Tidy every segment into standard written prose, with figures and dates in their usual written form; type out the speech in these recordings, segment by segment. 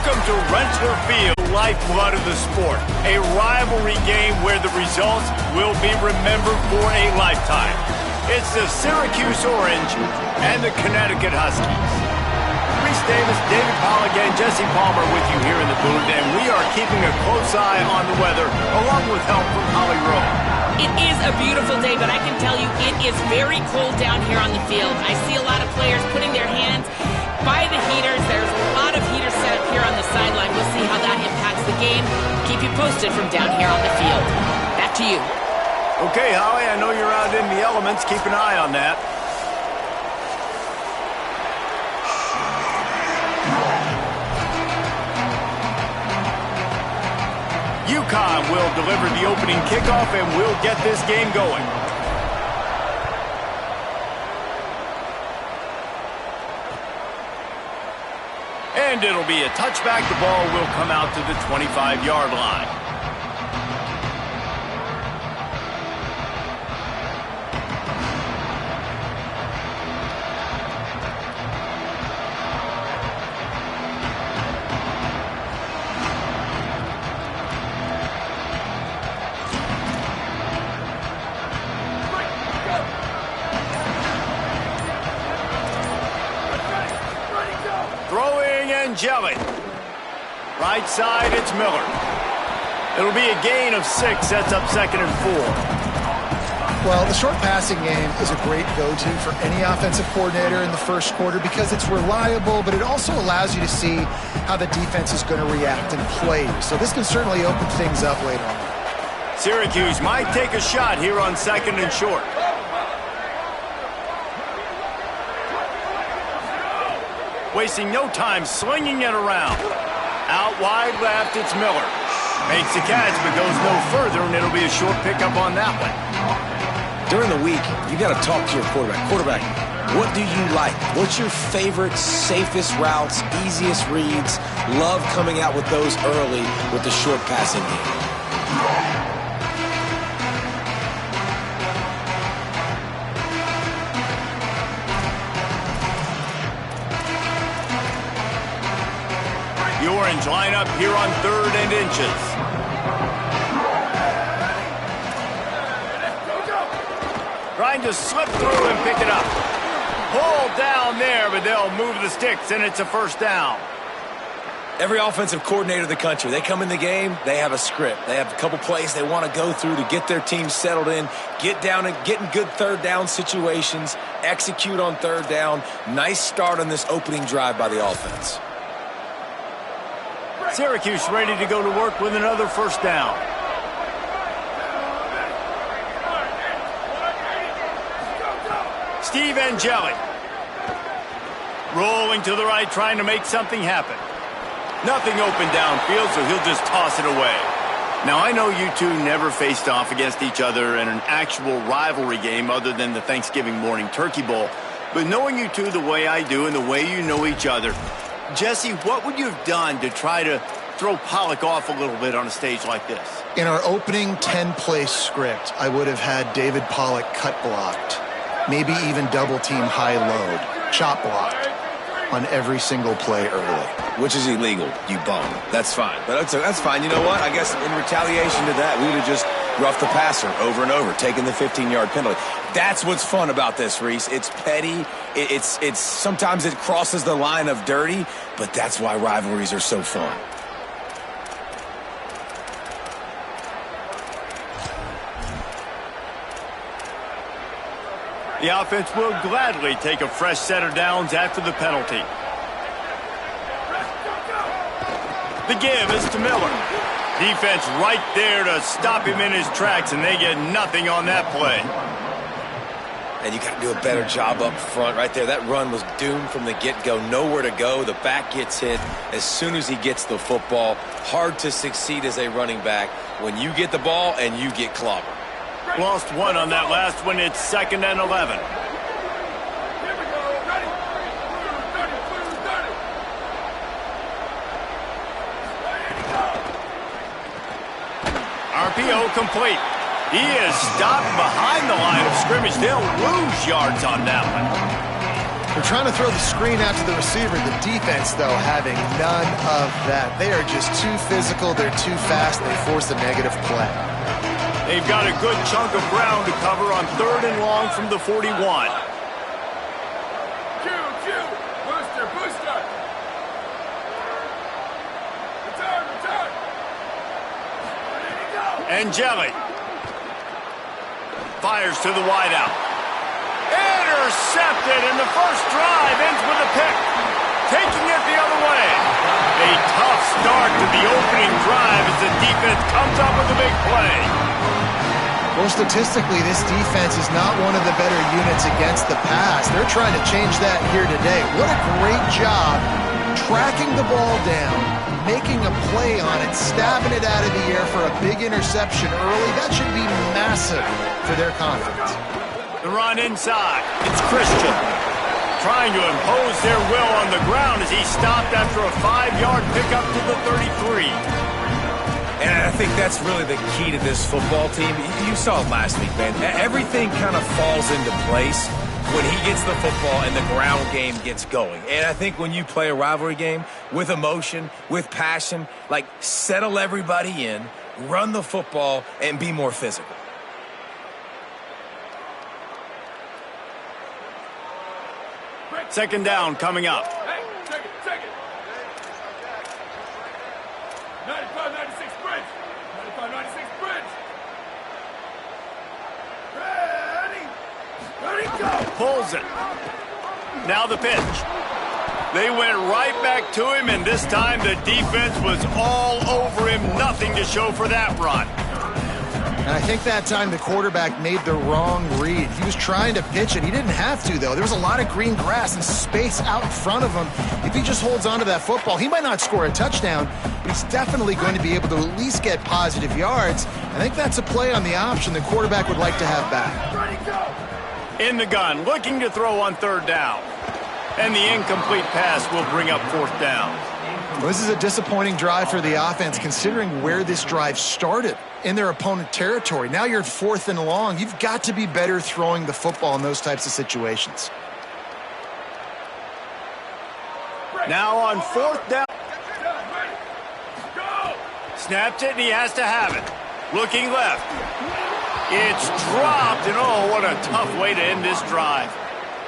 Welcome to Rensselaer Field, lifeblood of the sport. A rivalry game where the results will be remembered for a lifetime. It's the Syracuse Orange and the Connecticut Huskies. Reese Davis, David Pollock, and Jesse Palmer with you here in the booth, and we are keeping a close eye on the weather, along with help from Holly Rowe. It is a beautiful day, but I can tell you it is very cold down here on the field. I see a lot of players putting their hands by the heaters. There's a lot of heaters set up here on the sideline. We'll see how that impacts the game. Keep you posted from down here on the field. Back to you. Okay, Holly, I know you're out in the elements. Keep an eye on that. UConn will deliver the opening kickoff, and we'll get this game going. And it'll be a touchback. The ball will come out to the 25-yard line. Jelly. Right side, it's Miller. It'll be a gain of 6. Sets up 2nd and 4. Well, the short passing game is a great go-to for any offensive coordinator in the first quarter because it's reliable, but it also allows you to see how the defense is going to react and play. So this can certainly open things up later on. Syracuse might take a shot here on 2nd and short. Wasting no time slinging it around. Out wide left, it's Miller. Makes the catch, but goes no further, and it'll be a short pickup on that one. During the week, you got to talk to your quarterback. Quarterback, what do you like? What's your favorite, safest routes, easiest reads? Love coming out with those early with the short passing game. The Orange line up here on 3rd and inches. Trying to slip through and pick it up. Pulled down there, but they'll move the sticks, and it's a first down. Every offensive coordinator in the country, they come in the game, they have a script. They have a couple plays they want to go through to get their team settled in, get down and get in good third down situations, execute on third down. Nice start on this opening drive by the offense. Syracuse ready to go to work with another first down. Steve Angeli. Rolling to the right, trying to make something happen. Nothing open downfield, so he'll just toss it away. Now, I know you two never faced off against each other in an actual rivalry game other than the Thanksgiving morning Turkey Bowl. But knowing you two the way I do and the way you know each other, Jesse, what would you have done to try to throw Pollock off a little bit on a stage like this? In our opening 10-play script, I would have had David Pollock cut blocked, maybe even double-team high-load, chop blocked on every single play early. Which is illegal, you bum. That's fine. But that's fine. You know what? I guess in retaliation to that, we would have just roughed the passer over and over, taking the 15-yard penalty. That's what's fun about this, Reese. It's petty. It's sometimes it crosses the line of dirty, but that's why rivalries are so fun. The offense will gladly take a fresh set of downs after the penalty. The give is to Miller. Defense right there to stop him in his tracks, and they get nothing on that play. And you got to do a better job up front right there. That run was doomed from the get-go. Nowhere to go. The back gets hit as soon as he gets the football. Hard to succeed as a running back when you get the ball and you get clobbered. Lost one on that last one. It's 2nd and 11. RPO complete. He is stopped behind the line of scrimmage. They'll lose yards on that one. They're trying to throw the screen out to the receiver. The defense, though, having none of that. They are just too physical. They're too fast. And they force a negative play. They've got a good chunk of ground to cover on 3rd and long from the 41. Booster. Return. Angeli fires to the wideout. Intercepted, and the first drive ends with a pick. Taking it the other way. A tough start to the opening drive as the defense comes up with a big play. Well, statistically, this defense is not one of the better units against the pass. They're trying to change that here today. What a great job tracking the ball down, making a play on it, stabbing it out of the air for a big interception early. That should be massive for their confidence. The run inside. It's Christian trying to impose their will on the ground as he stopped after a 5-yard pickup to the 33. And I think that's really the key to this football team. You saw it last week, man. Everything kind of falls into place when he gets the football and the ground game gets going. And I think when you play a rivalry game with emotion, with passion, like settle everybody in, run the football, and be more physical. Second down coming up. Hey, take it. 95-96 bridge. 95-96 bridge. Ready, go. Pulls it. Now the pitch. They went right back to him, and this time the defense was all over him. Nothing to show for that run. And I think that time the quarterback made the wrong read. He was trying to pitch it. He didn't have to, though. There was a lot of green grass and space out in front of him. If he just holds on to that football, he might not score a touchdown, but he's definitely going to be able to at least get positive yards. I think that's a play on the option the quarterback would like to have back. In the gun, looking to throw on 3rd down. And the incomplete pass will bring up 4th down. Well, this is a disappointing drive for the offense, considering where this drive started in their opponent territory. Now you're at 4th and long. You've got to be better throwing the football in those types of situations. Now on 4th down. Snaps it, and he has to have it. Looking left. It's dropped, and oh, what a tough way to end this drive.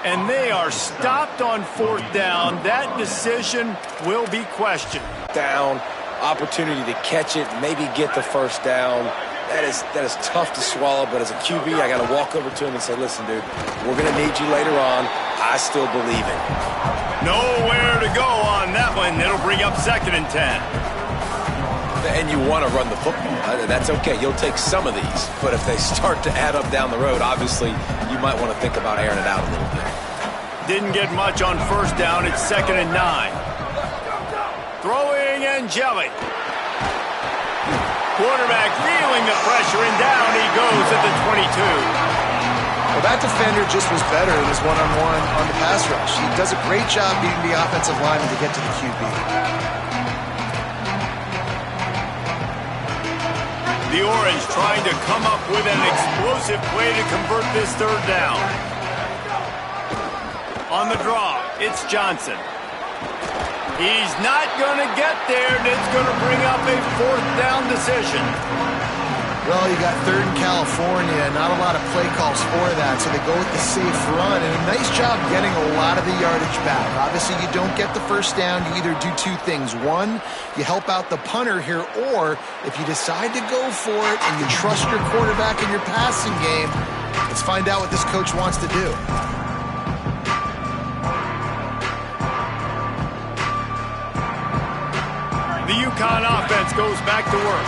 And they are stopped on 4th down. That decision will be questioned. Down, opportunity to catch it, maybe get the first down. That is tough to swallow, but as a QB, I got to walk over to him and say, listen, dude, we're going to need you later on. I still believe it. Nowhere to go on that one. It'll bring up 2nd and 10. And you want to run the football. That's okay. You'll take some of these. But if they start to add up down the road, obviously you might want to think about airing it out a little bit. Didn't get much on 1st down. It's 2nd and 9. Throwing Angeli. Quarterback feeling the pressure, and down he goes at the 22. Well, that defender just was better in his one-on-one on the pass rush. He does a great job beating the offensive lineman to get to the QB. The Orange trying to come up with an explosive play to convert this 3rd down. On the draw, it's Johnson. He's not going to get there, and it's going to bring up a 4th down decision. Well, you got 3rd in California, not a lot of play calls for that, so they go with the safe run, and a nice job getting a lot of the yardage back. Obviously, you don't get the first down. You either do 2 things. One, you help out the punter here, or if you decide to go for it and you trust your quarterback in your passing game, let's find out what this coach wants to do. The UConn offense goes back to work.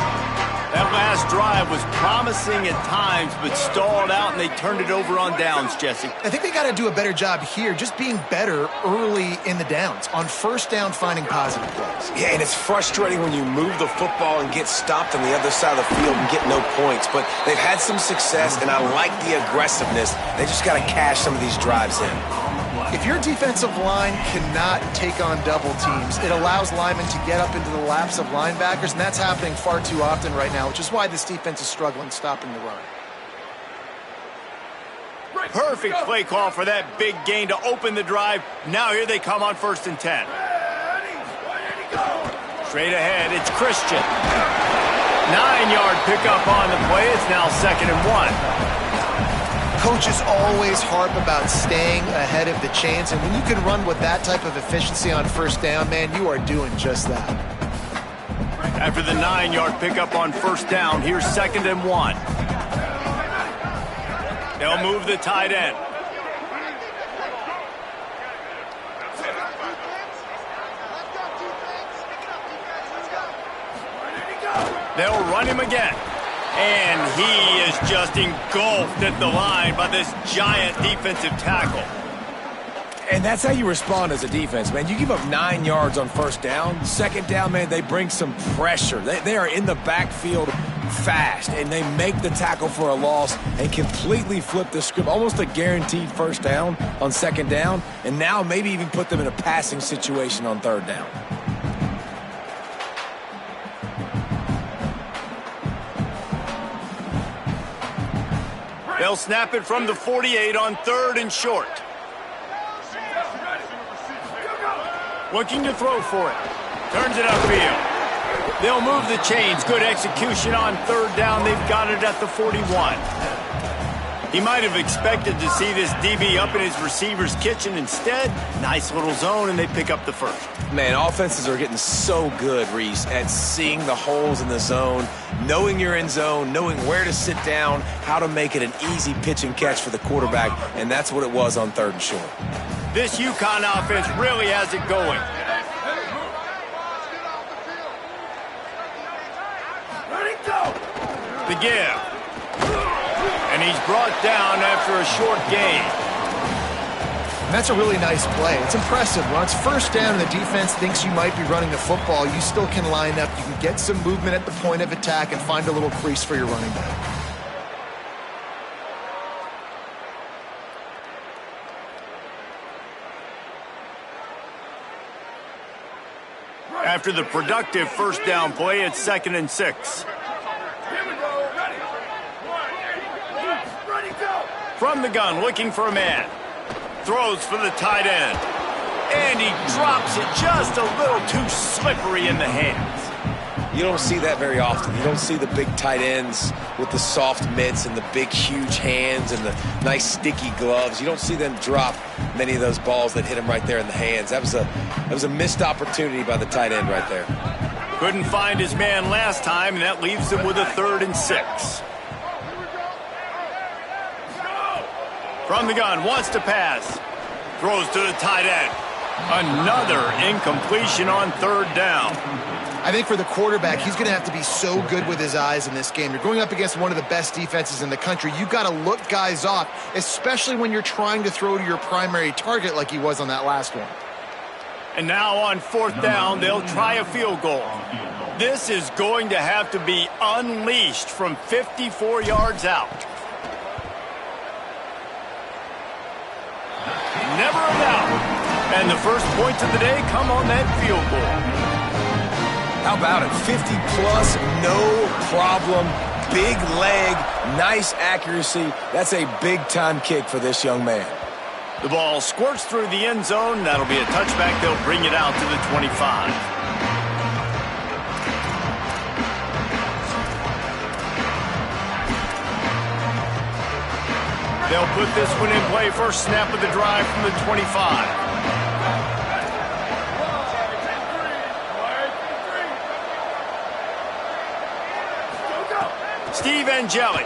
That last drive was promising at times, but stalled out, and they turned it over on downs, Jesse. I think they got to do a better job here, just being better early in the downs. On 1st down, finding positive plays. Yeah, and it's frustrating when you move the football and get stopped on the other side of the field and get no points. But they've had some success, and I like the aggressiveness. They just got to cash some of these drives in. If your defensive line cannot take on double teams, it allows linemen to get up into the laps of linebackers, and that's happening far too often right now, which is why this defense is struggling stopping the run. Perfect play call for that big gain to open the drive. Now here they come on 1st and 10. Straight ahead, it's Christian. 9-yard pickup on the play. It's now 2nd and 1. Coaches always harp about staying ahead of the chains, and when you can run with that type of efficiency on 1st down, man, you are doing just that. After the 9-yard pickup on 1st down, here's 2nd and 1. They'll move the tight end. They'll run him again. And he is just engulfed at the line by this giant defensive tackle. And that's how you respond as a defense, man. You give up 9 yards on 1st down. 2nd down, man, they bring some pressure. They are in the backfield fast, and they make the tackle for a loss and completely flip the script. Almost a guaranteed 1st down on 2nd down, and now maybe even put them in a passing situation on 3rd down. They'll snap it from the 48 on 3rd and short. Looking to throw for it. Turns it upfield. They'll move the chains. Good execution on 3rd down. They've got it at the 41. He might have expected to see this DB up in his receiver's kitchen. Instead, nice little zone, and they pick up the 1st. Man, offenses are getting so good, Reese, at seeing the holes in the zone, knowing you're in zone, knowing where to sit down, how to make it an easy pitch and catch for the quarterback, and that's what it was on 3rd and short. This UConn offense really has it going. The give. And he's brought down after a short gain. And that's a really nice play. It's impressive. When it's 1st down and the defense thinks you might be running the football, you still can line up. You can get some movement at the point of attack and find a little crease for your running back. After the productive 1st down play, it's 2nd and 6. From the gun, looking for a man. Throws for the tight end. And he drops it just a little too slippery in the hands. You don't see that very often. You don't see the big tight ends with the soft mitts and the big, huge hands and the nice, sticky gloves. You don't see them drop many of those balls that hit him right there in the hands. That was a missed opportunity by the tight end right there. Couldn't find his man last time, and that leaves him with a 3rd and 6. From the gun, wants to pass. Throws to the tight end. Another incompletion on 3rd down. I think for the quarterback, he's going to have to be so good with his eyes in this game. You're going up against one of the best defenses in the country. You've got to look guys off, especially when you're trying to throw to your primary target like he was on that last one. And now on 4th down, they'll try a field goal. This is going to have to be unleashed from 54 yards out. Never a doubt. And the first points of the day come on that field goal. How about it? 50-plus, no problem. Big leg, nice accuracy. That's a big-time kick for this young man. The ball squirts through the end zone. That'll be a touchback. They'll bring it out to the 25. They'll put this one in play. First snap of the drive from the 25. Steve Angeli.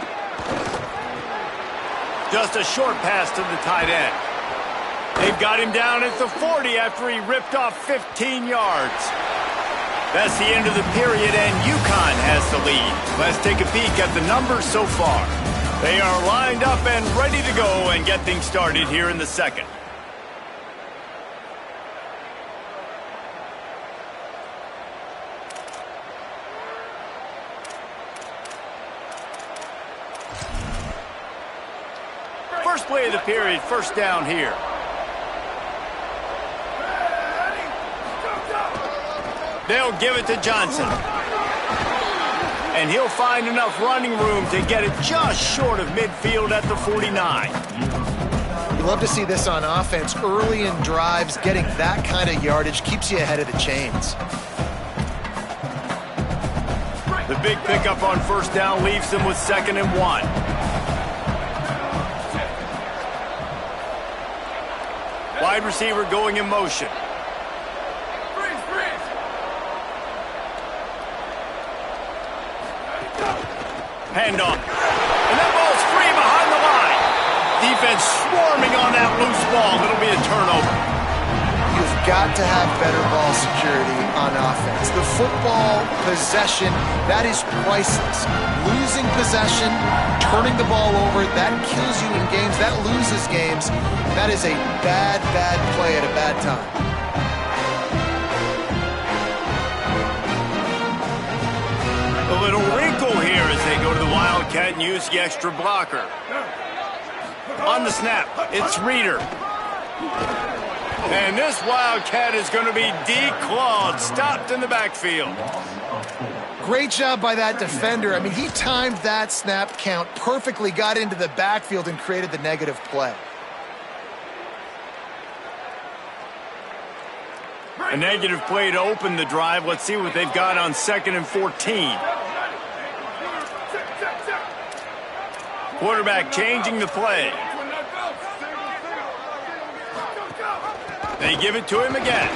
Just a short pass to the tight end. They've got him down at the 40 after he ripped off 15 yards. That's the end of the period, and UConn has the lead. Let's take a peek at the numbers so far. They are lined up and ready to go and get things started here in the second. First play of the period, first down here. They'll give it to Johnson. And he'll find enough running room to get it just short of midfield at the 49. You love to see this on offense. Early in drives, getting that kind of yardage keeps you ahead of the chains. The big pickup on first down leaves them with 2nd and 1. Wide receiver going in motion. Handoff. And that ball's free behind the line. Defense swarming on that loose ball. It'll be a turnover. You've got to have better ball security on offense. The football possession, that is priceless. Losing possession, turning the ball over, that kills you in games. That loses games. That is a bad, bad play at a bad time. A little wrinkle here as they go to the Wildcat and use the extra blocker. On the snap, it's Reeder. And this Wildcat is going to be declawed, stopped in the backfield. Great job by that defender. I mean, he timed that snap count perfectly, got into the backfield and created the negative play. A negative play to open the drive. Let's see what they've got on 2nd and 14. Quarterback changing the play. They give it to him again.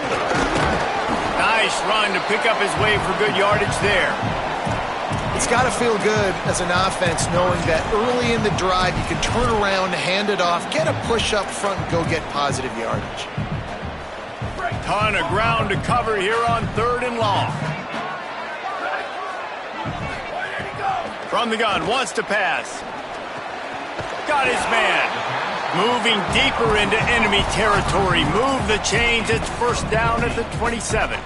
Nice run to pick up his way for good yardage there. It's got to feel good as an offense knowing that early in the drive you can turn around, hand it off, get a push up front, and go get positive yardage. Ton of ground to cover here on 3rd and long. From the gun, wants to pass. Got his man. Moving deeper into enemy territory. Move the chains. It's 1st down at the 27.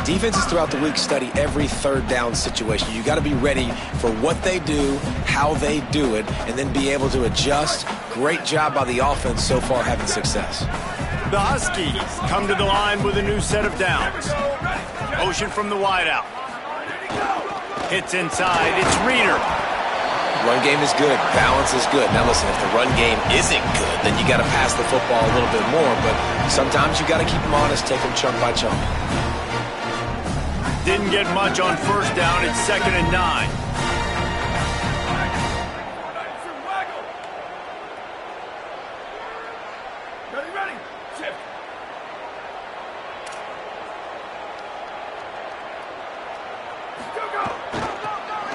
Defenses throughout the week study every 3rd down situation. You got to be ready for what they do, how they do it, and then be able to adjust. Great job by the offense so far having success. The Huskies come to the line with a new set of downs. Motion from the wideout. Hits inside. It's Reeder. Run game is good. Balance is good. Now listen, if the run game isn't good, then you got to pass the football a little bit more. But sometimes you got to keep them honest, take them chunk by chunk. Didn't get much on 1st down. It's 2nd and 9.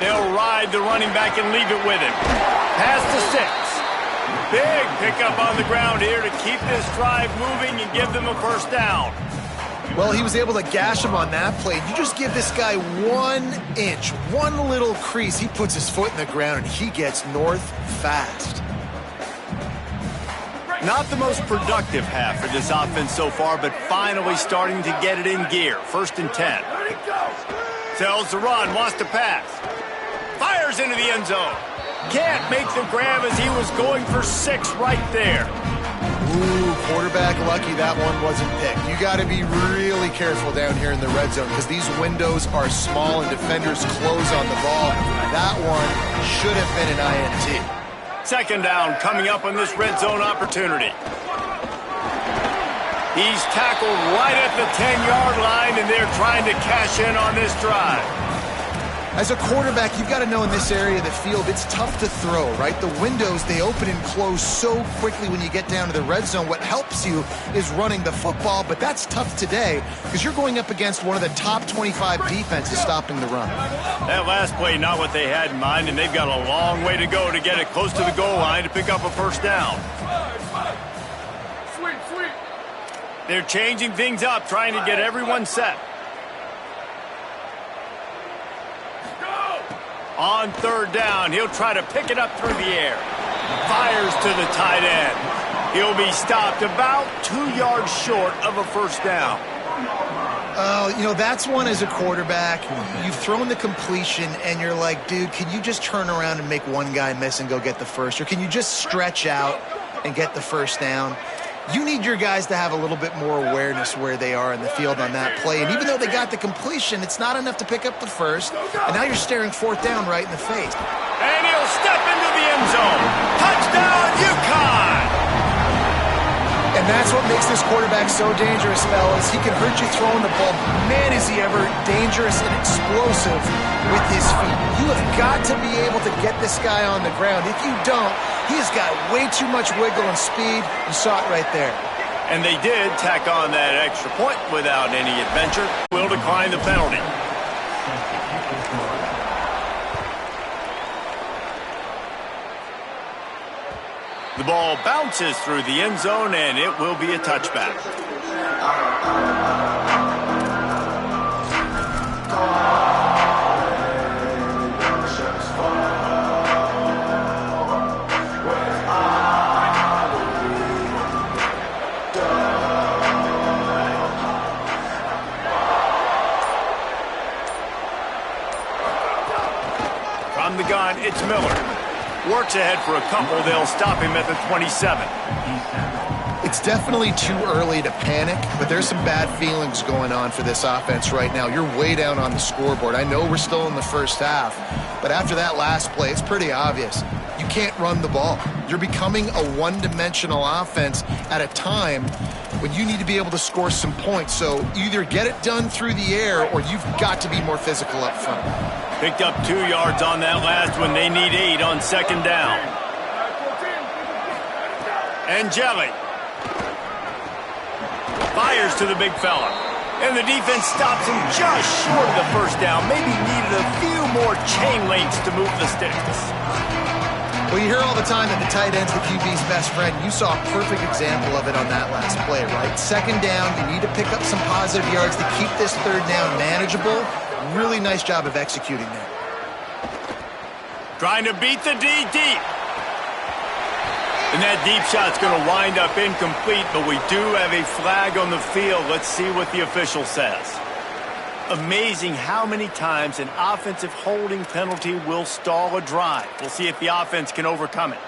They'll ride the running back and leave it with him. Pass to 6. Big pickup on the ground here to keep this drive moving and give them a 1st down. Well, he was able to gash him on that play. You just give this guy 1 inch, one little crease. He puts his foot in the ground, and he gets north fast. Not the most productive half for this offense so far, but finally starting to get it in gear. 1st and 10. Tells the run, wants to pass. Fires into the end zone. Can't make the grab as he was going for 6 right there. Ooh, quarterback lucky that one wasn't picked. You got to be really careful down here in the red zone because these windows are small and defenders close on the ball. That one should have been an INT. 2nd down coming up on this red zone opportunity. He's tackled right at the 10-yard line, and they're trying to cash in on this drive. As a quarterback, you've got to know in this area of the field, it's tough to throw, right? The windows, they open and close so quickly when you get down to the red zone. What helps you is running the football, but that's tough today because you're going up against one of the top 25 defenses stopping the run. That last play, not what they had in mind, and they've got a long way to go to get it close to the goal line to pick up a 1st down. Sweep. They're changing things up, trying to get everyone set. On 3rd down, he'll try to pick it up through the air. Fires to the tight end. He'll be stopped about 2 yards short of a 1st down. You know, that's one as a quarterback. You've thrown the completion, and you're like, dude, can you just turn around and make one guy miss and go get the 1st? Or can you just stretch out and get the 1st down? You need your guys to have a little bit more awareness where they are in the field on that play. And even though they got the completion, it's not enough to pick up the 1st. And now you're staring 4th down right in the face. And he'll step into the end zone. Touchdown, UConn! And that's what makes this quarterback so dangerous, fellas. He can hurt you throwing the ball. Man, is he ever dangerous and explosive with his feet. You have got to be able to get this guy on the ground. If you don't, he has got way too much wiggle and speed. You saw it right there. And they did tack on that extra point without any adventure. Will decline the penalty. The ball bounces through the end zone, and it will be a touchback. From the gun, it's Miller. Works ahead for a couple. They'll stop him at the 27. It's definitely too early to panic, but there's some bad feelings going on for this offense right now. You're way down on the scoreboard. I know we're still in the first half, but after that last play, it's pretty obvious. You can't run the ball. You're becoming a one-dimensional offense at a time when you need to be able to score some points. So either get it done through the air or you've got to be more physical up front. Picked up 2 yards on that last one. They need 8 on second down. And Jelly fires to the big fella. And the defense stops him just short of the first down. Maybe needed a few more chain links to move the sticks. Well, you hear all the time that the tight end's the QB's best friend. You saw a perfect example of it on that last play, right? Second down, you need to pick up some positive yards to keep this third down manageable. Really nice job of executing there. Trying to beat the D deep. And that deep shot's going to wind up incomplete, but we do have a flag on the field. Let's see what the official says. Amazing how many times an offensive holding penalty will stall a drive. We'll see if the offense can overcome it.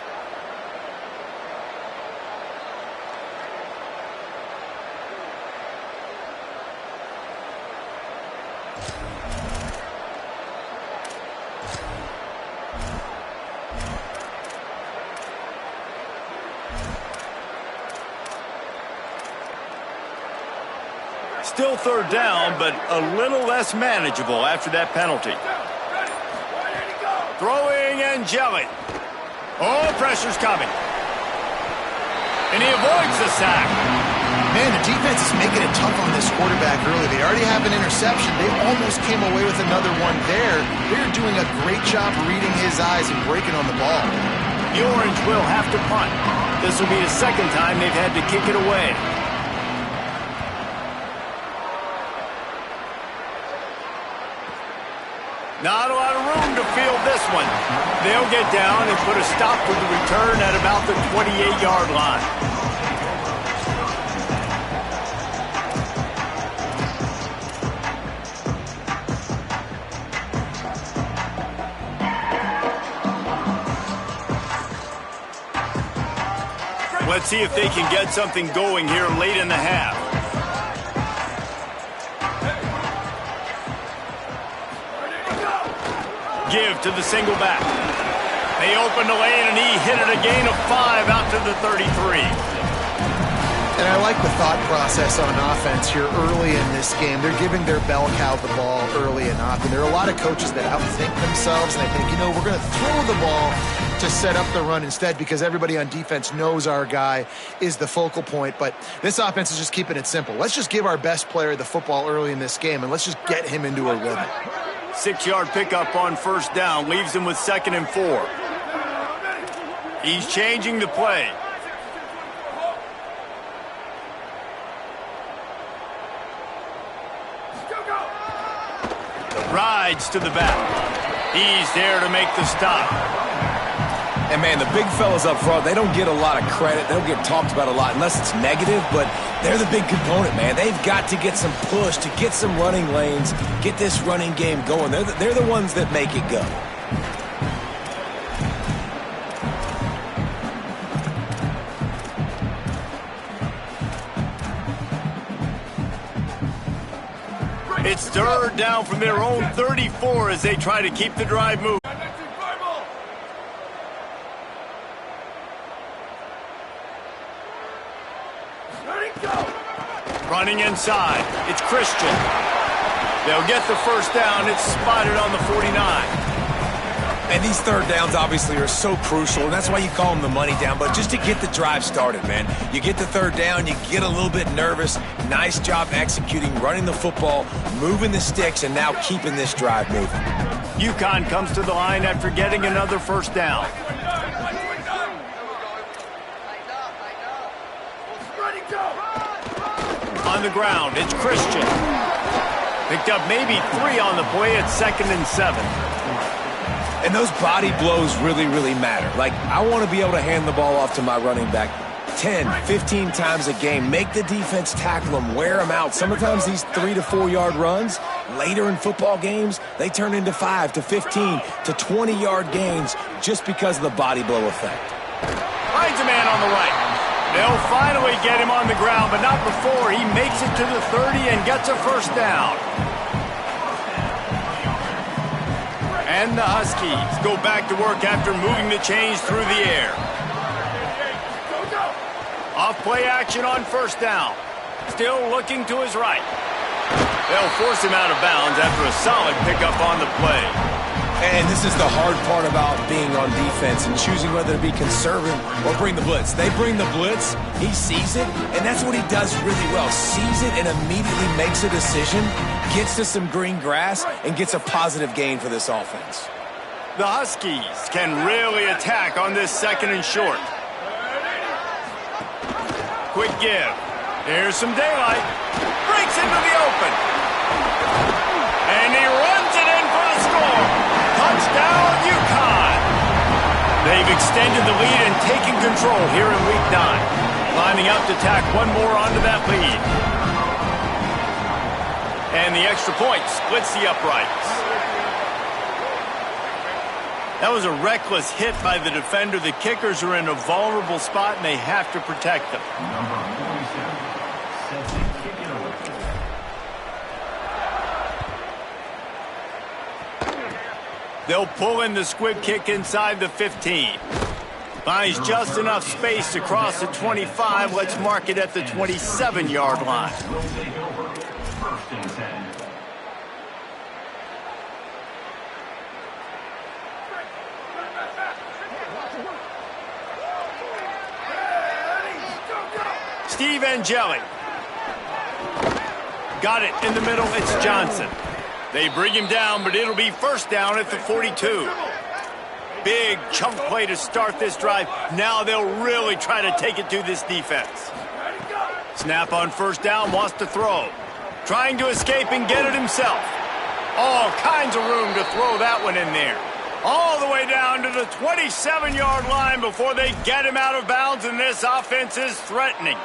Still third down, but a little less manageable after that penalty. Throwing and Jelly. Oh, pressure's coming. And he avoids the sack. Man, the defense is making it tough on this quarterback early. They already have an interception. They almost came away with another one there. They're doing a great job reading his eyes and breaking on the ball. The Orange will have to punt. This will be the second time they've had to kick it away. Not a lot of room to field this one. They'll get down and put a stop with the return at about the 28-yard line. Let's see if they can get something going here late in the half. Give to the single back. They open the lane, and he hit it a gain of 5 out to the 33. And I like the thought process on offense here early in this game. They're giving their bell cow the ball early and often. There are a lot of coaches that outthink themselves, and they think, you know, we're going to throw the ball to set up the run instead because everybody on defense knows our guy is the focal point. But this offense is just keeping it simple. Let's just give our best player the football early in this game, and let's just get him into a rhythm. 6-yard pickup on first down leaves him with 2nd and 4. He's changing the play. Rides to the back. He's there to make the stop. And, man, the big fellas up front, they don't get a lot of credit. They don't get talked about a lot unless it's negative, but they're the big component, man. They've got to get some push, to get some running lanes, get this running game going. They're the ones that make it go. It's third down from their own 34 as they try to keep the drive moving. Running inside. It's Christian. They'll get the first down. It's spotted on the 49. And these third downs obviously are so crucial, and that's why you call them the money down. But just to get the drive started, man, you get the third down, you get a little bit nervous. Nice job executing, running the football, moving the sticks, and now keeping this drive moving. UConn comes to the line after getting another first down. On the ground, it's Christian. Picked up maybe 3 on the play at 2nd and 7. And those body blows really, really matter. Like, I want to be able to hand the ball off to my running back 10, 15 times a game. Make the defense tackle them, wear them out. Sometimes these 3 to 4 yard runs, later in football games, they turn into 5 to 15 to 20 yard gains just because of the body blow effect. Finds a man on the right. They'll finally get him on the ground, but not before he makes it to the 30 and gets a first down. And the Huskies go back to work after moving the chains through the air. Off play action on first down. Still looking to his right. They'll force him out of bounds after a solid pickup on the play. And this is the hard part about being on defense and choosing whether to be conservative or bring the blitz. They bring the blitz, he sees it, and that's what he does really well. Sees it and immediately makes a decision, gets to some green grass, and gets a positive gain for this offense. The Huskies can really attack on this 2nd and short. Quick give. Here's some daylight. Breaks into the open. And he runs it in for the score. Touchdown, UConn. They've extended the lead and taken control here in Week 9. Lining up to tack one more onto that lead. And the extra point splits the uprights. That was a reckless hit by the defender. The kickers are in a vulnerable spot, and they have to protect them. They'll pull in the squib kick inside the 15. Finds just enough space to cross the 25. Let's mark it at the 27-yard line. Steve Angeli. Got it in the middle. It's Johnson. They bring him down, but it'll be first down at the 42. Big chunk play to start this drive. Now they'll really try to take it to this defense. Snap on first down, wants to throw. Trying to escape and get it himself. All kinds of room to throw that one in there. All the way down to the 27-yard line before they get him out of bounds, and this offense is threatening.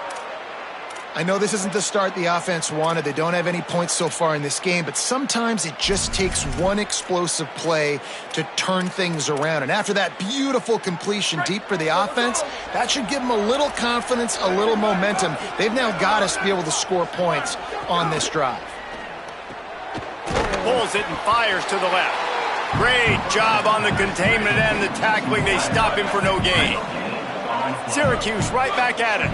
I know this isn't the start the offense wanted. They don't have any points so far in this game, but sometimes it just takes one explosive play to turn things around. And after that beautiful completion deep for the offense, that should give them a little confidence, a little momentum. They've now got us to be able to score points on this drive. Pulls it and fires to the left. Great job on the containment and the tackling. They stop him for no gain. Syracuse right back at it.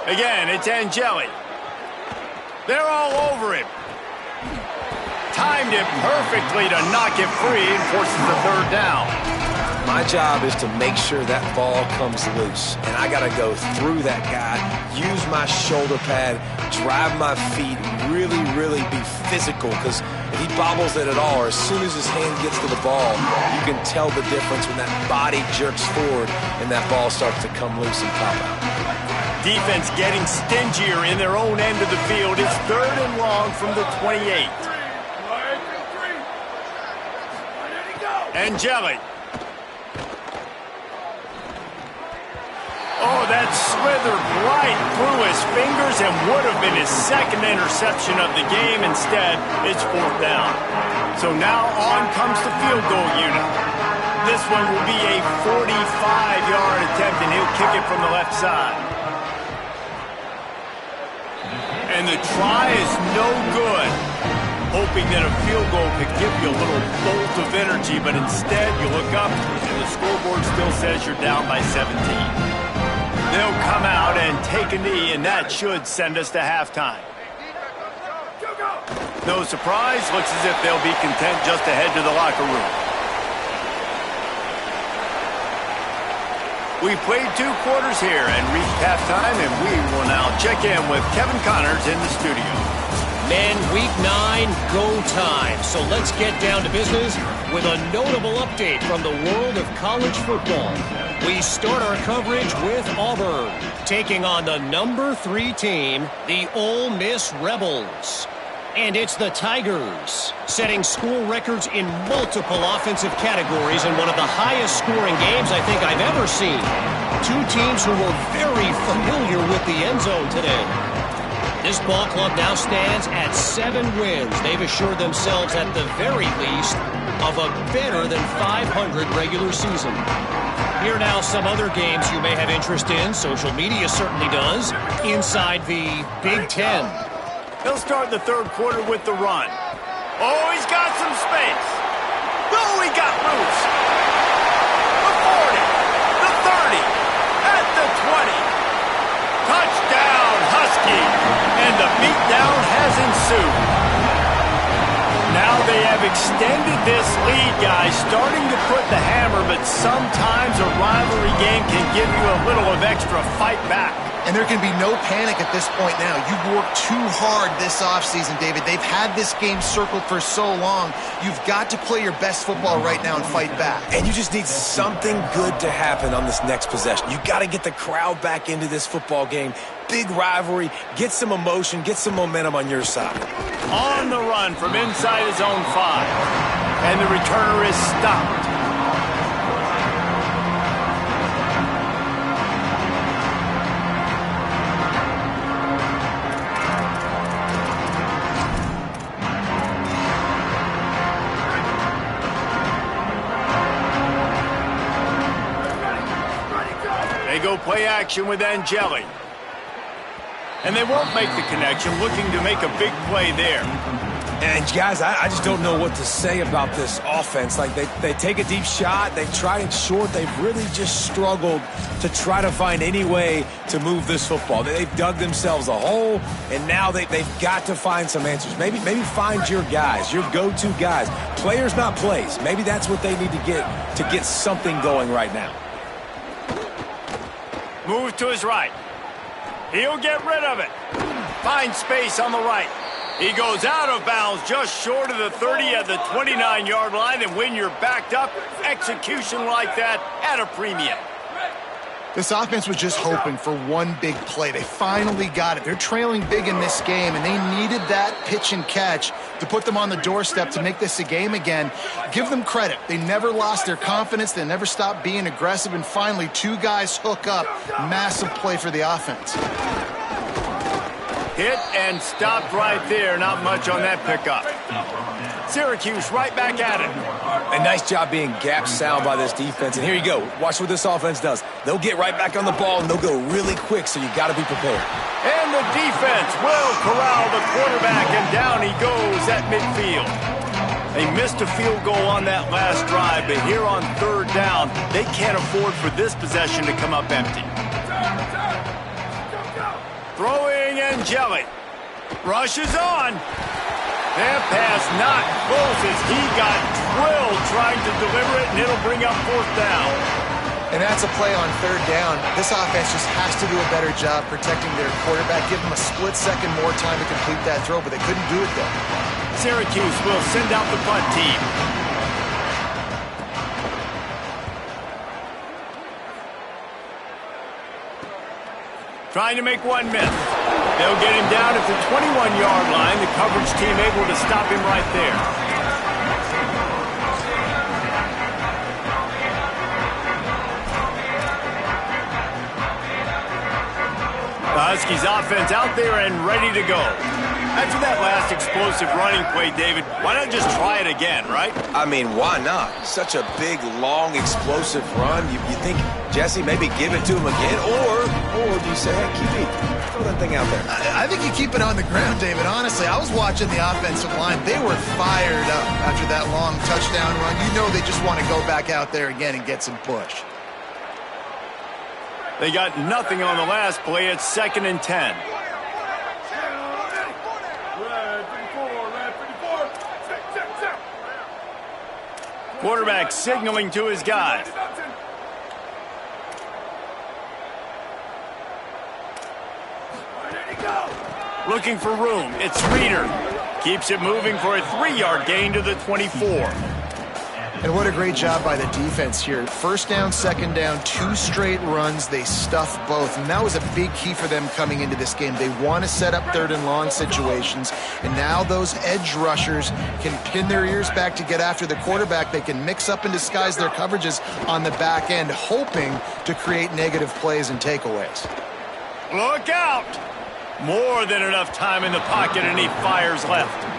Again, it's Angeli. They're all over him. Timed it perfectly to knock it free and forces the third down. My job is to make sure that ball comes loose. And I got to go through that guy, use my shoulder pad, drive my feet, really, really be physical. Because if he bobbles it at all, or as soon as his hand gets to the ball, you can tell the difference when that body jerks forward and that ball starts to come loose and pop out. Defense getting stingier in their own end of the field. It's 3rd and long from the 28. Angeli. Oh, that slithered right through his fingers and would have been his 2nd interception of the game. Instead, it's 4th down. So now on comes the field goal unit. This one will be a 45-yard attempt, and he'll kick it from the left side. And the try is no good. Hoping that a field goal could give you a little bolt of energy, but instead you look up and the scoreboard still says you're down by 17. They'll come out and take a knee, and that should send us to halftime. No surprise, looks as if they'll be content just to head to the locker room. We played 2 quarters here and reached halftime, and we will now check in with Kevin Connors in the studio. Men, week 9, go time. So let's get down to business with a notable update from the world of college football. We start our coverage with Auburn, taking on the number 3 team, the Ole Miss Rebels. And it's the Tigers, setting school records in multiple offensive categories in one of the highest scoring games I think I've ever seen. 2 teams who were very familiar with the end zone today. This ball club now stands at 7 wins. They've assured themselves at the very least of a better than 500 regular season. Here now some other games you may have interest in. Social media certainly does. Inside the Big Ten. He'll start the 3rd quarter with the run. Oh, he's got some space. Oh, he got loose. The 40, the 30, at the 20. Touchdown, Husky. And the beatdown has ensued. Now they have extended this lead, guys, starting to put the hammer, but sometimes a rivalry game can give you a little of extra fight back. And there can be no panic at this point now. You've worked too hard this offseason, David. They've had this game circled for so long. You've got to play your best football right now and fight back. And you just need something good to happen on this next possession. You got to get the crowd back into this football game. Big rivalry. Get some emotion. Get some momentum on your side. On the run from inside his own 5. And the returner is stopped. They go play action with Angeli. And they won't make the connection, looking to make a big play there. And, guys, I just don't know what to say about this offense. Like, they take a deep shot, they try it short. They've really just struggled to try to find any way to move this football. They've dug themselves a hole, and now they've got to find some answers. Maybe find your guys, your go-to guys. Players, not plays. Maybe that's what they need to get something going right now. Move to his right. He'll get rid of it. Find space on the right. He goes out of bounds just short of the 30 at the 29-yard line, and when you're backed up, execution like that at a premium. This offense was just hoping for one big play. They finally got it. They're trailing big in this game, and they needed that pitch and catch to put them on the doorstep to make this a game again. Give them credit. They never lost their confidence. They never stopped being aggressive, and finally 2 guys hook up. Massive play for the offense. Hit and stopped right there. Not much on that pickup. Syracuse right back at it. A nice job being gap sound by this defense. And here you go. Watch what this offense does. They'll get right back on the ball, and they'll go really quick, so you got to be prepared. And the defense will corral the quarterback, and down he goes at midfield. They missed a field goal on that last drive, but here on 3rd down, they can't afford for this possession to come up empty. Throwing Angeli. Rushes on. That pass not close as he got drilled trying to deliver it, and it'll bring up 4th down. And that's a play on 3rd down. This offense just has to do a better job protecting their quarterback. Give them a split second more time to complete that throw, but they couldn't do it, though. Syracuse will send out the punt team. Trying to make one miss. They'll get him down at the 21-yard line. The coverage team able to stop him right there. The Huskies offense out there and ready to go. After that last explosive running play, David, why not just try it again, right? I mean, why not? Such a big, long, explosive run. You think, Jesse, maybe give it to him again? Or do you say, hey, QB, throw that thing out there? I think you keep it on the ground, David. Honestly, I was watching the offensive line. They were fired up after that long touchdown run. You know they just want to go back out there again and get some push. They got nothing on the last play. It's 2nd and 10. Quarterback signaling to his guys. Looking for room. It's Reader. Keeps it moving for a 3-yard gain to the 24. And what a great job by the defense here. 1st down, 2nd down, 2 straight runs. They stuffed both, and that was a big key for them coming into this game. They want to set up 3rd and long situations, and now those edge rushers can pin their ears back to get after the quarterback. They can mix up and disguise their coverages on the back end, hoping to create negative plays and takeaways. Look out! More than enough time in the pocket, and he fires left.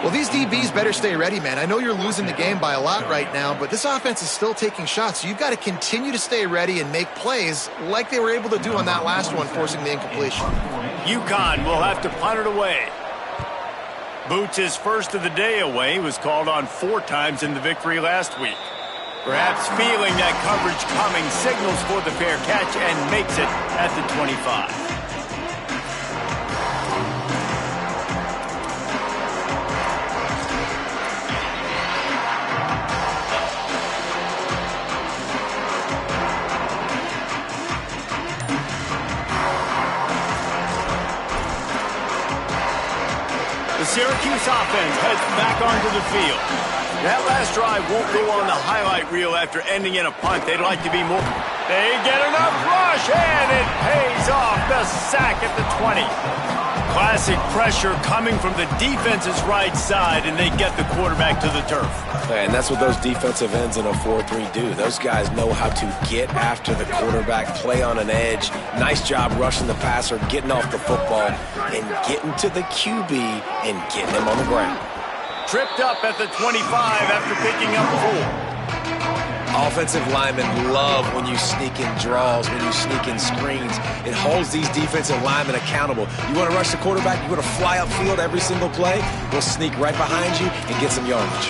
Well, these DBs better stay ready, man. I know you're losing the game by a lot right now, but this offense is still taking shots, so you've got to continue to stay ready and make plays like they were able to do on that last one, forcing the incompletion. UConn will have to punt it away. Boots' first of the day away was called on 4 times in the victory last week. Perhaps feeling that coverage coming, signals for the fair catch and makes it at the 25. The Syracuse offense heads back onto the field. That last drive won't go on the highlight reel after ending in a punt. They'd like to be more. They get enough rush, and it pays off. The sack at the 20. Classic pressure coming from the defense's right side, and they get the quarterback to the turf. And that's what those defensive ends in a 4-3 do. Those guys know how to get after the quarterback, play on an edge. Nice job rushing the passer, getting off the football, and getting to the QB and getting him on the ground. Tripped up at the 25 after picking up 4. Offensive linemen love when you sneak in draws, when you sneak in screens. It holds these defensive linemen accountable. You want to rush the quarterback, you want to fly upfield every single play, we'll sneak right behind you and get some yardage.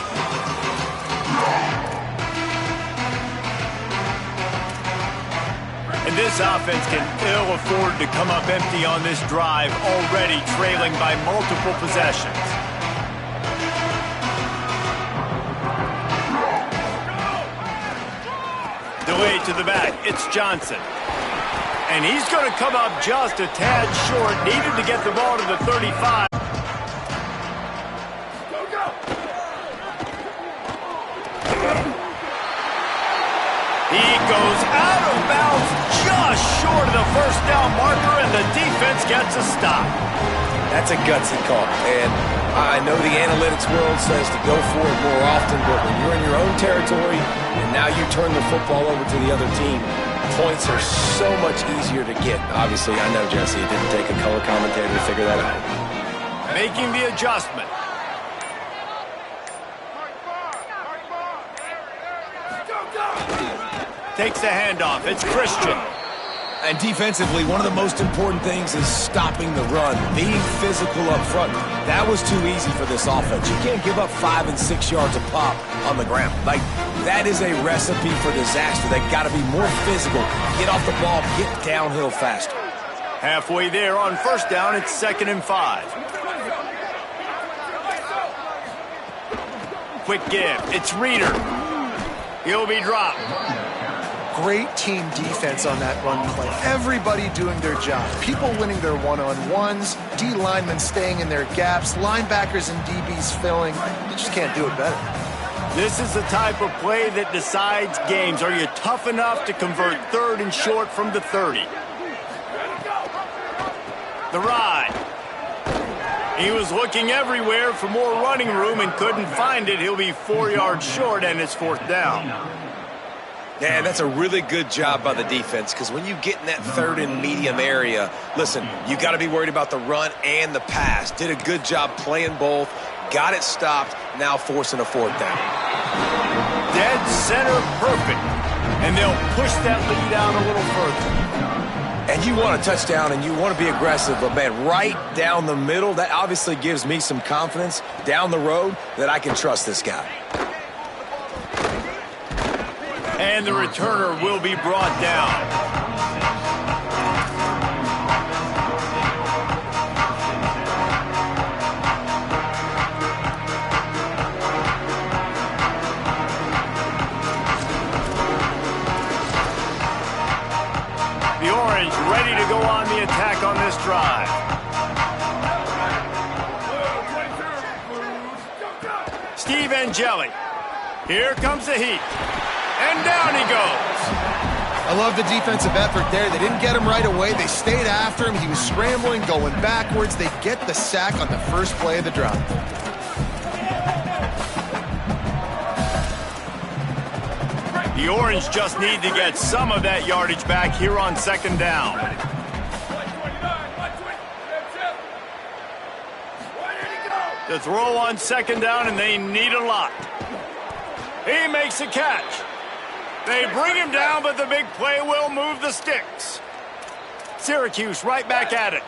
And this offense can ill afford to come up empty on this drive, already trailing by multiple possessions. Delay to the back. It's Johnson. And he's going to come up just a tad short. Needed to get the ball to the 35. He goes out of bounds just short of the 1st down marker, and the defense gets a stop. That's a gutsy call. And I know the analytics world says to go for it more often, but when you're in your own territory and now you turn the football over to the other team, points are so much easier to get. Obviously, I know, Jesse, it didn't take a color commentator to figure that out. Making the adjustment. Takes the handoff. It's Christian. And defensively, one of the most important things is stopping the run, being physical up front. That was too easy for this offense. You can't give up 5 and 6 yards a pop on the ground. Like, that is a recipe for disaster. They got to be more physical, get off the ball, get downhill faster. Halfway there on 1st down, it's 2nd and 5. Quick give. It's Reader. He'll be dropped. Great team defense on that run play. Everybody doing their job. People winning their one-on-ones, D linemen staying in their gaps, linebackers and DBs filling. You just can't do it better. This is the type of play that decides games. Are you tough enough to convert 3rd and short from the 30? The ride. He was looking everywhere for more running room and couldn't find it. He'll be 4 yards short, and it's 4th down. Yeah, that's a really good job by the defense, because when you get in that 3rd and medium area, listen, you got to be worried about the run and the pass. Did a good job playing both, got it stopped, now forcing a 4th down. Dead center perfect, and they'll push that lead out a little further. And you want a touchdown and you want to be aggressive, but man, right down the middle, that obviously gives me some confidence down the road that I can trust this guy. And the returner will be brought down. Angeli. Here comes the heat. And down he goes. I love the defensive effort there. They didn't get him right away. They stayed after him. He was scrambling, going backwards. They get the sack on the first play of the drive. The Orange just need to get some of that yardage back here on second down. The throw on second down, and they need a lot. He makes a catch. They bring him down, but the big play will move the sticks. Syracuse right back at it.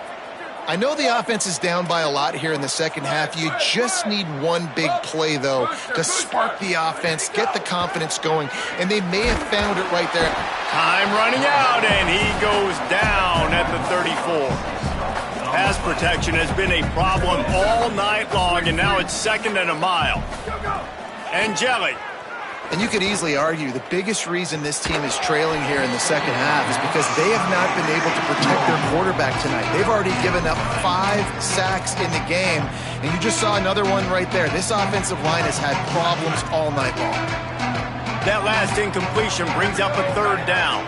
I know the offense is down by a lot here in the second half. You just need one big play, though, to spark the offense, get the confidence going, and they may have found it right there. Time running out, and he goes down at the 34. Pass protection has been a problem all night long, and now it's second and a mile. Angeli. And you could easily argue the biggest reason this team is trailing here in the second half is because they have not been able to protect their quarterback tonight. They've already given up 5 sacks in the game, and you just saw another one right there. This offensive line has had problems all night long. That last incompletion brings up a third down.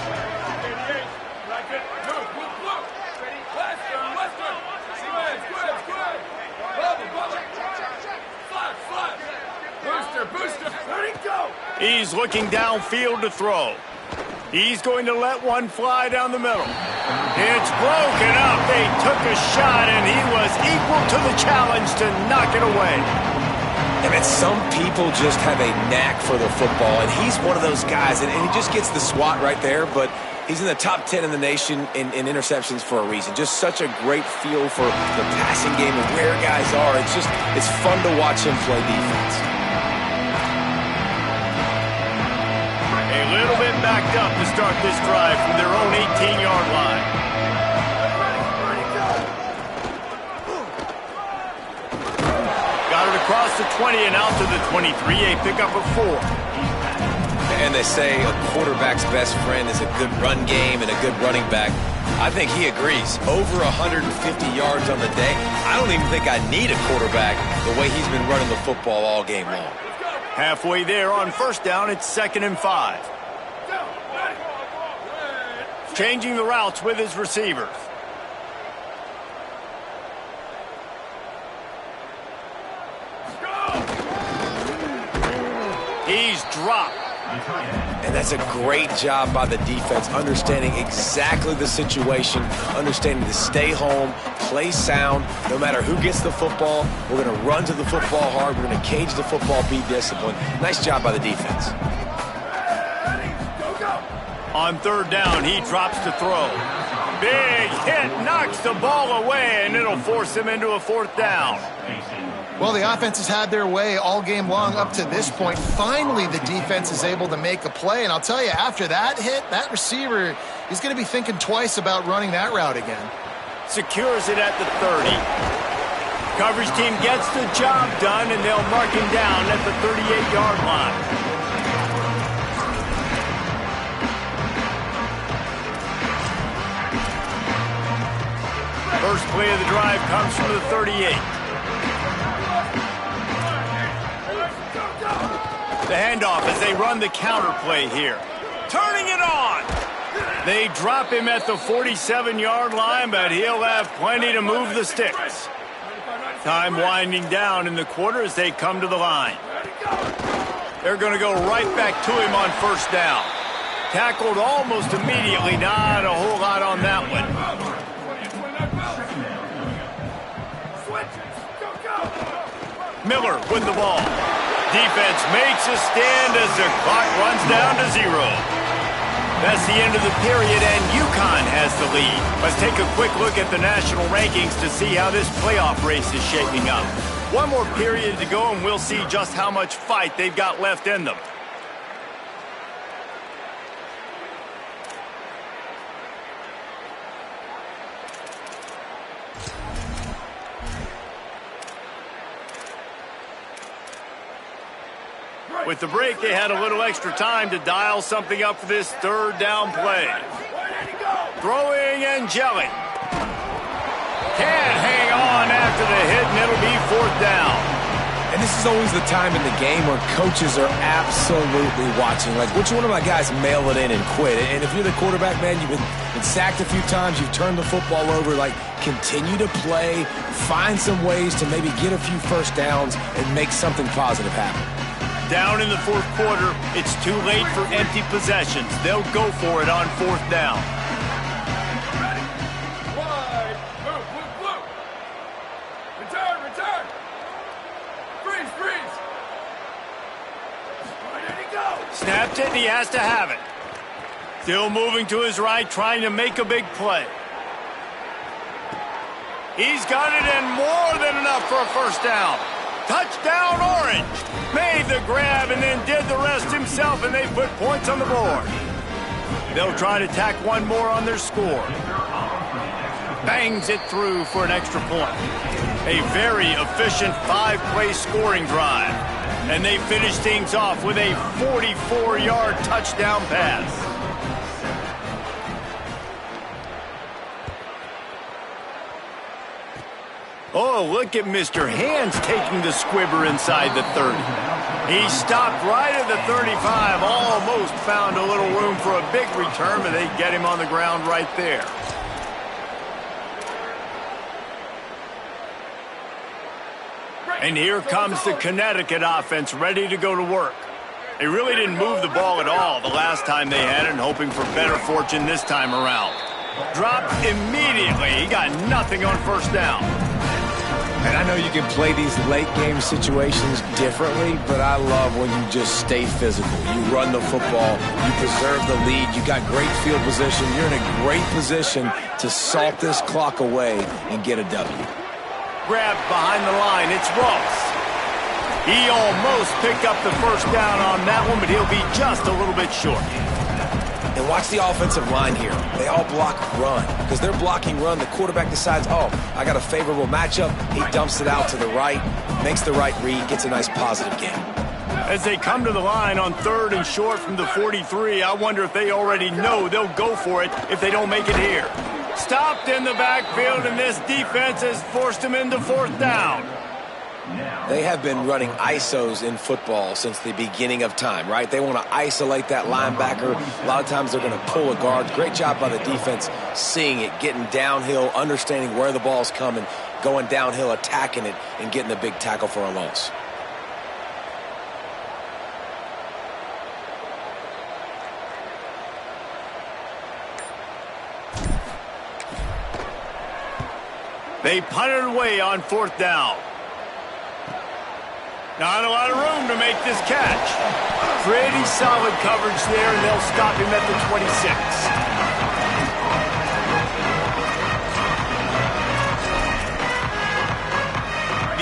He's looking downfield to throw. He's going to let one fly down the middle. It's broken up. They took a shot, and he was equal to the challenge to knock it away. I mean, some people just have a knack for the football, and he's one of those guys, and he just gets the swat right there, but he's in the top 10 in the nation in interceptions for a reason. Just such a great feel for the passing game and where guys are. It's fun to watch him play defense. A little bit backed up to start this drive from their own 18-yard line. Got it across the 20 and out to the 23, a pickup of 4. And they say a quarterback's best friend is a good run game and a good running back. I think he agrees. Over 150 yards on the day. I don't even think I need a quarterback the way he's been running the football all game long. Halfway there on first down, it's 2nd and 5. Changing the routes with his receivers. He's dropped. And that's a great job by the defense, understanding exactly the situation, understanding to stay home, play sound. No matter who gets the football, we're going to run to the football hard. We're going to cage the football, be disciplined. Nice job by the defense. On third down, he drops to throw. Big hit, knocks the ball away, and it'll force him into a 4th down. Well, the offense has had their way all game long up to this point. Finally, the defense is able to make a play. And I'll tell you, after that hit, that receiver, he's going to be thinking twice about running that route again. Secures it at the 30. Coverage team gets the job done, and they'll mark him down at the 38-yard line. First play of the drive comes from the 38. The handoff as they run the counter play here. Turning it on. They drop him at the 47-yard line, but he'll have plenty to move the sticks. Time winding down in the quarter as they come to the line. They're going to go right back to him on first down. Tackled almost immediately. Not a whole lot on that one. Miller with the ball. Defense makes a stand as the clock runs down to 0. That's the end of the period, and UConn has the lead. Let's take a quick look at the national rankings to see how this playoff race is shaping up. One more period to go, and we'll see just how much fight they've got left in them. With the break, they had a little extra time to dial something up for this third down play. Throwing Angeli. Can't hang on after the hit, and it'll be 4th down. And this is always the time in the game where coaches are absolutely watching. Like, which one of my guys mail it in and quit? And if you're the quarterback, man, you've been sacked a few times, you've turned the football over, like, continue to play, find some ways to maybe get a few first downs and make something positive happen. Down in the fourth quarter, it's too late for empty possessions. They'll go for it on fourth down. Wide. Blue. Return. Freeze. Where did he go? Snapped it, and he has to have it. Still moving to his right, trying to make a big play. He's got it in more than enough for a first down. Touchdown, Orange. Made the grab and then did the rest himself, and they put points on the board. They'll try to tack one more on their score. Bangs it through for an extra point. A very efficient 5-play scoring drive. And they finish things off with a 44-yard touchdown pass. Oh, look at Mr. Hands taking the squibber inside the 30. He stopped right at the 35, almost found a little room for a big return, but they get him on the ground right there. And here comes the Connecticut offense ready to go to work. They really didn't move the ball at all the last time they had it, and hoping for better fortune this time around. Dropped immediately. He got nothing on first down. And I know you can play these late-game situations differently, but I love when you just stay physical. You run the football, you preserve the lead, you got great field position, you're in a great position to salt this clock away and get a W. Grabbed behind the line, it's Ross. He almost picked up the first down on that one, but he'll be just a little bit short. And watch the offensive line here. They all block run. Because they're blocking run, the quarterback decides, oh, I got a favorable matchup. He dumps it out to the right, makes the right read, gets a nice positive gain. As they come to the line on 3rd and short from the 43, I wonder if they already know they'll go for it if they don't make it here. Stopped in the backfield, and this defense has forced him into 4th down. They have been running ISOs in football since the beginning of time, right? They want to isolate that linebacker. A lot of times they're going to pull a guard. Great job by the defense seeing it, getting downhill, understanding where the ball's coming, going downhill, attacking it, and getting the big tackle for a loss. They punted away on 4th down. Not a lot of room to make this catch. Pretty solid coverage there, and they'll stop him at the 26.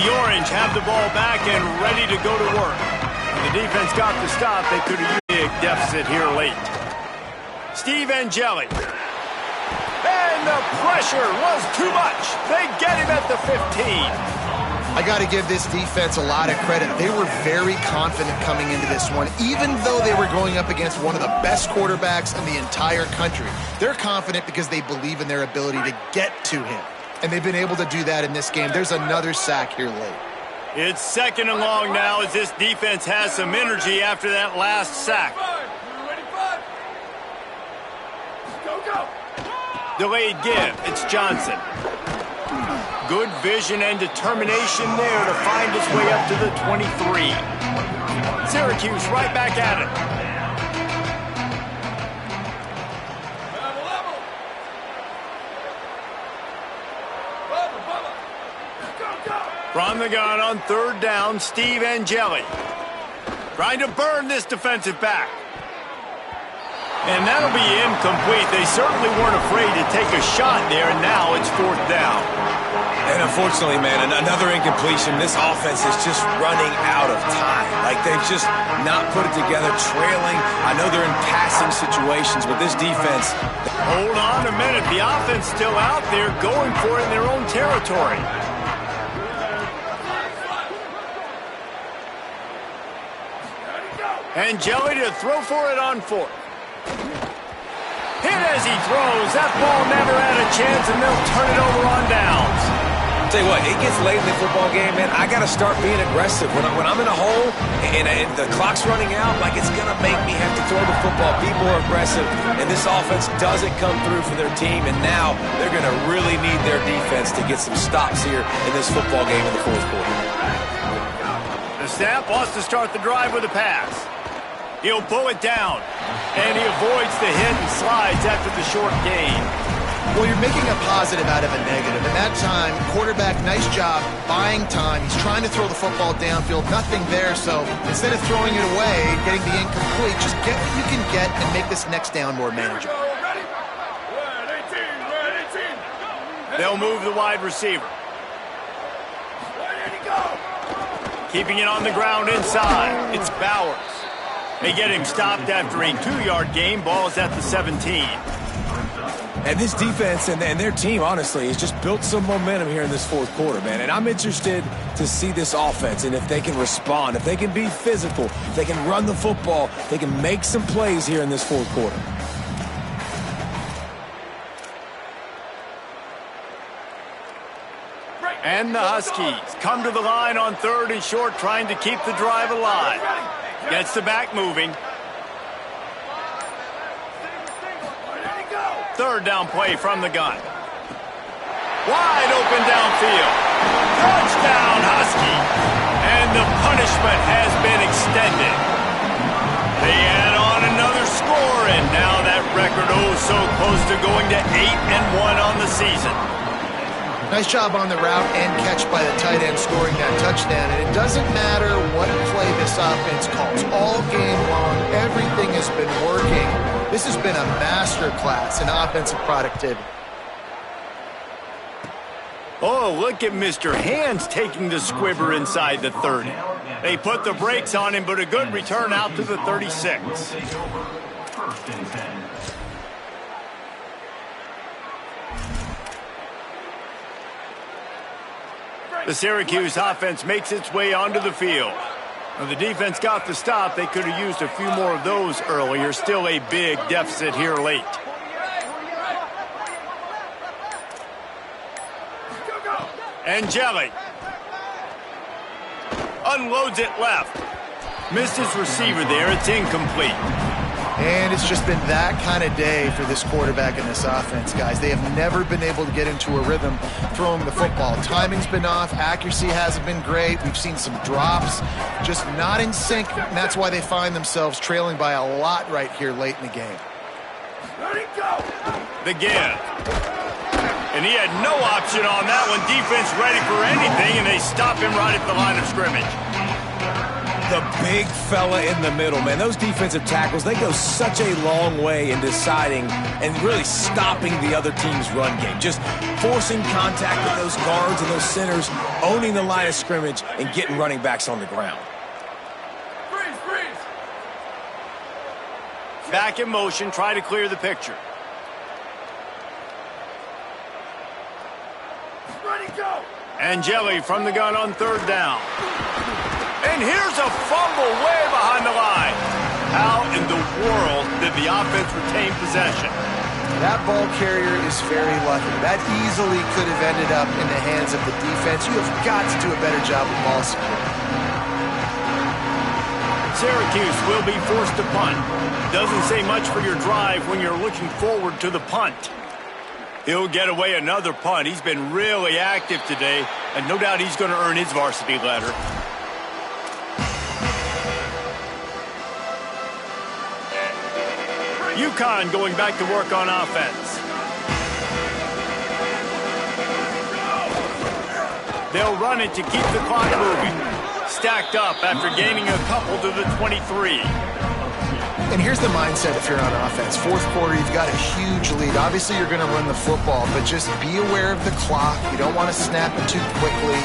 The Orange have the ball back and ready to go to work. When the defense got the stop, they could have used a big deficit here late. Steve Angeli. And the pressure was too much. They get him at the 15. I got to give this defense a lot of credit. They were very confident coming into this one, even though they were going up against one of the best quarterbacks in the entire country. They're confident because they believe in their ability to get to him, and they've been able to do that in this game. There's another sack here late. It's 2nd and long now as this defense has some energy after that last sack. Ready, 5. Go. Delayed give. It's Johnson. Good vision and determination there to find his way up to the 23. Syracuse right back at it. Level. Go. From the gun on 3rd down, Steve Angeli. Trying to burn this defensive back. And that'll be incomplete. They certainly weren't afraid to take a shot there, and now it's 4th down. And unfortunately, man, another incompletion. This offense is just running out of time. Like, they've just not put it together, trailing. I know they're in passing situations, but this defense... Hold on a minute. The offense still out there going for it in their own territory. Angeli to throw for it on 4th. Hit as he throws. That ball never had a chance, and they'll turn it over on downs. I'll tell you what, it gets late in the football game, man. I got to start being aggressive. When I'm in a hole and the clock's running out, like it's going to make me have to throw the football, be more aggressive. And this offense doesn't come through for their team, and now they're going to really need their defense to get some stops here in this football game in the fourth quarter. The snap wants to start the drive with a pass. He'll pull it down, and he avoids the hit and slides after the short gain. Well, you're making a positive out of a negative. And that time, quarterback, nice job buying time. He's trying to throw the football downfield. Nothing there, so instead of throwing it away and getting the incomplete, just get what you can get and make this next down more manageable. They'll move the wide receiver. Keeping it on the ground inside. It's Bowers. They get him stopped after a 2-yard gain. Ball's at the 17. And this defense and their team, honestly, has just built some momentum here in this fourth quarter, man. And I'm interested to see this offense and if they can respond, if they can be physical, if they can run the football, they can make some plays here in this fourth quarter. And the Huskies come to the line on 3rd and short, trying to keep the drive alive. Gets the back moving. 3rd down play from the gun. Wide open downfield. Touchdown, Husky. And the punishment has been extended. They add on another score, and now that record so close to going to 8-1 on the season. Nice job on the route and catch by the tight end scoring that touchdown. And it doesn't matter what play this offense calls. All game long, everything has been working. This has been a master class in offensive productivity. Oh, look at Mr. Hands taking the squibber inside the 30. They put the brakes on him, but a good return out to the 36. The Syracuse offense makes its way onto the field. When the defense got the stop, they could have used a few more of those earlier. Still a big deficit here late. And Jelly unloads it left. Missed his receiver there. It's incomplete. And it's just been that kind of day for this quarterback and this offense, guys. They have never been able to get into a rhythm throwing the football. Timing's been off. Accuracy hasn't been great. We've seen some drops. Just not in sync, and that's why they find themselves trailing by a lot right here late in the game. The give. And he had no option on that one. Defense ready for anything, and they stop him right at the line of scrimmage. The big fella in the middle, man. Those defensive tackles, they go such a long way in deciding and really stopping the other team's run game. Just forcing contact with those guards and those centers, owning the line of scrimmage, and getting running backs on the ground. Freeze! Back in motion, try to clear the picture. Ready, go! And Jelly from the gun on 3rd down. And here's a fumble way behind the line. How in the world did the offense retain possession? That ball carrier is very lucky. That easily could have ended up in the hands of the defense. You have got to do a better job with ball security. Syracuse will be forced to punt. Doesn't say much for your drive when you're looking forward to the punt. He'll get away another punt. He's been really active today, and no doubt he's going to earn his varsity letter. UConn going back to work on offense. They'll run it to keep the clock moving. Stacked up after gaining a couple to the 23. And here's the mindset if you're on offense. Fourth quarter, you've got a huge lead. Obviously, you're going to run the football, but just be aware of the clock. You don't want to snap it too quickly.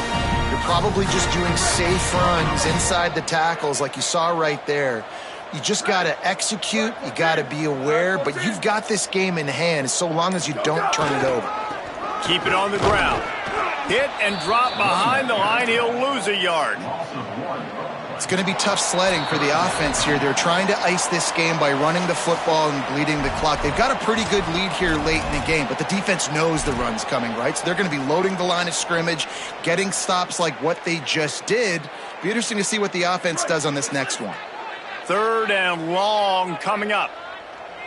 You're probably just doing safe runs inside the tackles like you saw right there. You just got to execute. You got to be aware, but you've got this game in hand so long as you don't turn it over. Keep it on the ground. Hit and drop behind the line. He'll lose a yard. It's going to be tough sledding for the offense here. They're trying to ice this game by running the football and bleeding the clock. They've got a pretty good lead here late in the game, but the defense knows the run's coming, right? So they're going to be loading the line of scrimmage, getting stops like what they just did. Be interesting to see what the offense does on this next one. 3rd and long coming up.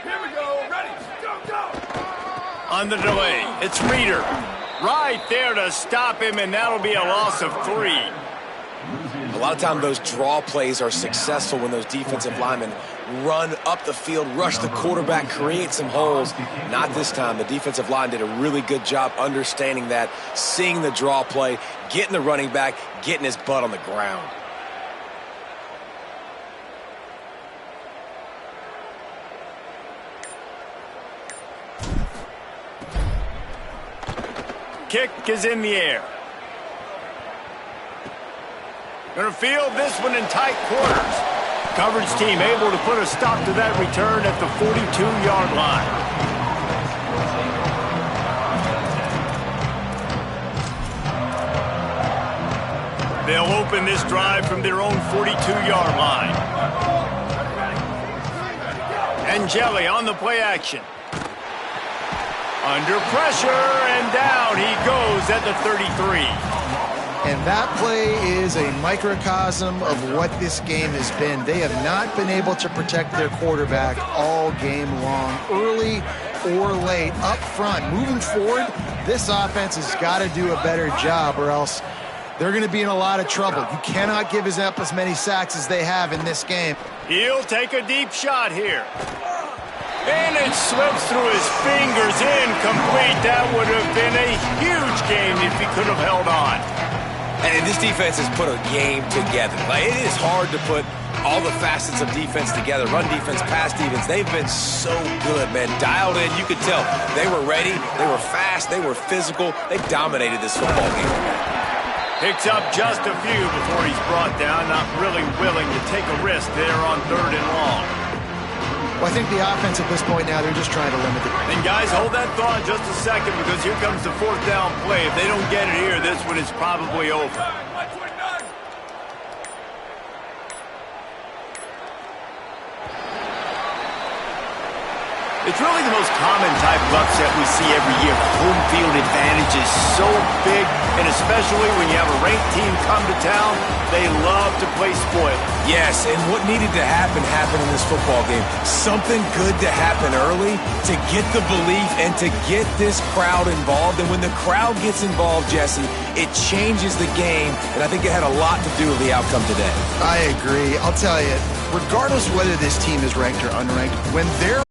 Here we go. Ready. Go, go. On the delay, it's Reader. Right there to stop him, and that'll be a loss of 3. A lot of times those draw plays are successful when those defensive linemen run up the field, rush the quarterback, create some holes. Not this time. The defensive line did a really good job understanding that, seeing the draw play, getting the running back, getting his butt on the ground. Kick is in the air. Going to field this one in tight quarters. Coverage team able to put a stop to that return at the 42-yard line. They'll open this drive from their own 42-yard line. Angeli on the play action. Under pressure, and down he goes at the 33. And that play is a microcosm of what this game has been. They have not been able to protect their quarterback all game long, early or late, up front. Moving forward, this offense has got to do a better job, or else they're going to be in a lot of trouble. You cannot give up as many sacks as they have in this game. He'll take a deep shot here. And it slips through his fingers, incomplete. That would have been a huge game if he could have held on. And this defense has put a game together. Like, it is hard to put all the facets of defense together. Run defense, pass defense. They've been so good, man. Dialed in. You could tell they were ready. They were fast. They were physical. They dominated this football game. Picks up just a few before he's brought down. Not really willing to take a risk there on 3rd and long. Well, I think the offense at this point now, they're just trying to limit it. And guys, hold that thought just a second, because here comes the 4th down play. If they don't get it here, this one is probably over. 129. It's really the most common type of upset we see every year. Home field advantage is so big, and especially when you have a ranked team come to town, they love to play spoil. Yes, and what needed to happen happened in this football game. Something good to happen early to get the belief and to get this crowd involved. And when the crowd gets involved, Jesse, it changes the game, and I think it had a lot to do with the outcome today. I agree. I'll tell you, regardless whether this team is ranked or unranked, when they're